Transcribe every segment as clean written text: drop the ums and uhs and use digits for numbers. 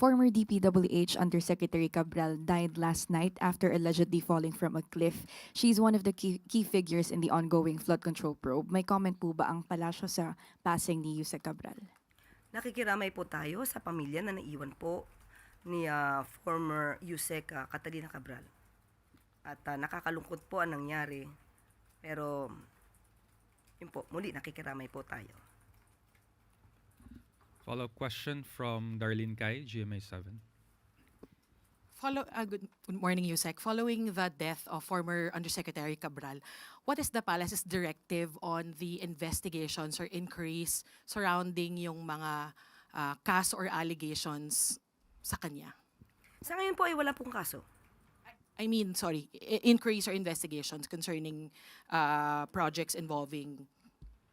Former DPWH Undersecretary Cabral died last night after allegedly falling from a cliff. She's one of the key figures in the ongoing flood control probe. May comment po ba ang palasyo sa passing ni Yusek Cabral? Nakikiramay po tayo sa pamilya na naiwan po ni former Yusek Catalina Cabral. At nakakalungkot po ang nangyari. Pero yun po, muli nakikiramay po tayo. Follow-up question from Darlene Kai, GMA7. Good morning, Yusek. Following the death of former Undersecretary Cabral, what is the Palace's directive on the investigations or inquiries surrounding yung mga kaso or allegations sa kanya? Sa ngayon po ay wala pong kaso. Inquiries or investigations concerning projects involving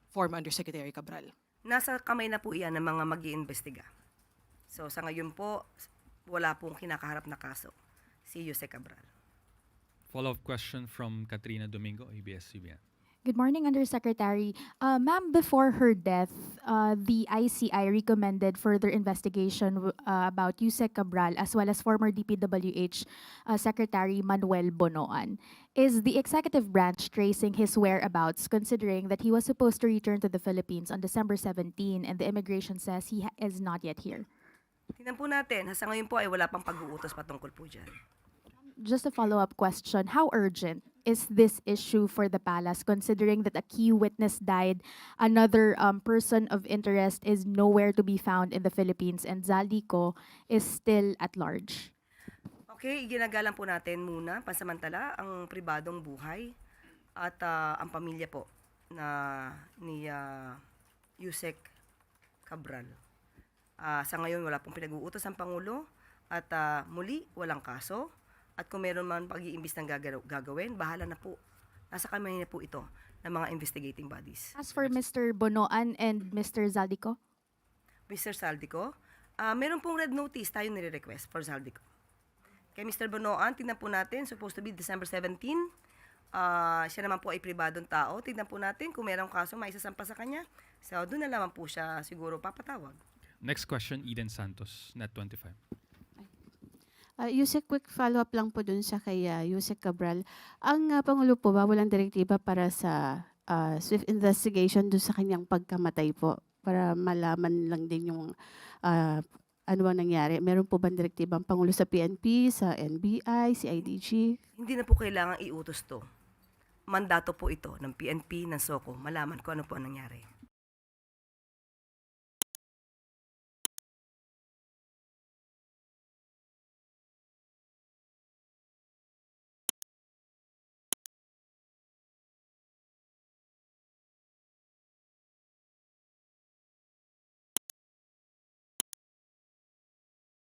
former Undersecretary Cabral. Nasa kamay na po iyan ng mga mag-iimbestiga. So sa ngayon po, wala pong kinakaharap na kaso si Yusek Cabral. Follow-up question from Katrina Domingo, ABS-CBN. Good morning, Undersecretary. Ma'am, before her death, the ICI recommended further investigation about Yusek Cabral as well as former DPWH Secretary Manuel Bonoan. Is the executive branch tracing his whereabouts, considering that he was supposed to return to the Philippines on December 17 and the immigration says he is not yet here? Tingnan po natin, sa ngayon po ay wala pang pag-uutos patungkol po dyan. Just a follow-up question, how urgent is this issue for the palace, considering that a key witness died, another person of interest is nowhere to be found in the Philippines, and Zaldico is still at large? Okay, ginagalang po natin muna, pansamantala, ang pribadong buhay at ang pamilya po ni Yusek Cabral. Sa ngayon, wala pong pinag-uutos ang Pangulo at muli, walang kaso. At kung meron man pag-iimbis ng gagawin, bahala na po. Nasa kamay na po ito ng mga investigating bodies. As for Mr. Bonoan and Mr. Zaldico? Mr. Zaldico, meron pong red notice tayo nire-request for Zaldico. Kay Mr. Bonoan, tingnan po natin, supposed to be December 17. Siya naman po ay pribadong tao. Tingnan po natin kung merong kaso maisasampa sa kanya. So, doon na naman po siya siguro papatawag. Next question, Eden Santos, Net25. Yusek, quick follow-up lang po dun sa kay Yusek Cabral. Ang Pangulo po ba walang direktiba para sa swift investigation dun sa kanyang pagkamatay po? Para malaman lang din yung ano bang nangyari. Meron po ba direktiba ang Pangulo sa PNP, sa NBI, CIDG? Hindi na po kailangan iutos to. Mandato po ito ng PNP, ng SOCO. Malaman ko ano po ang nangyari.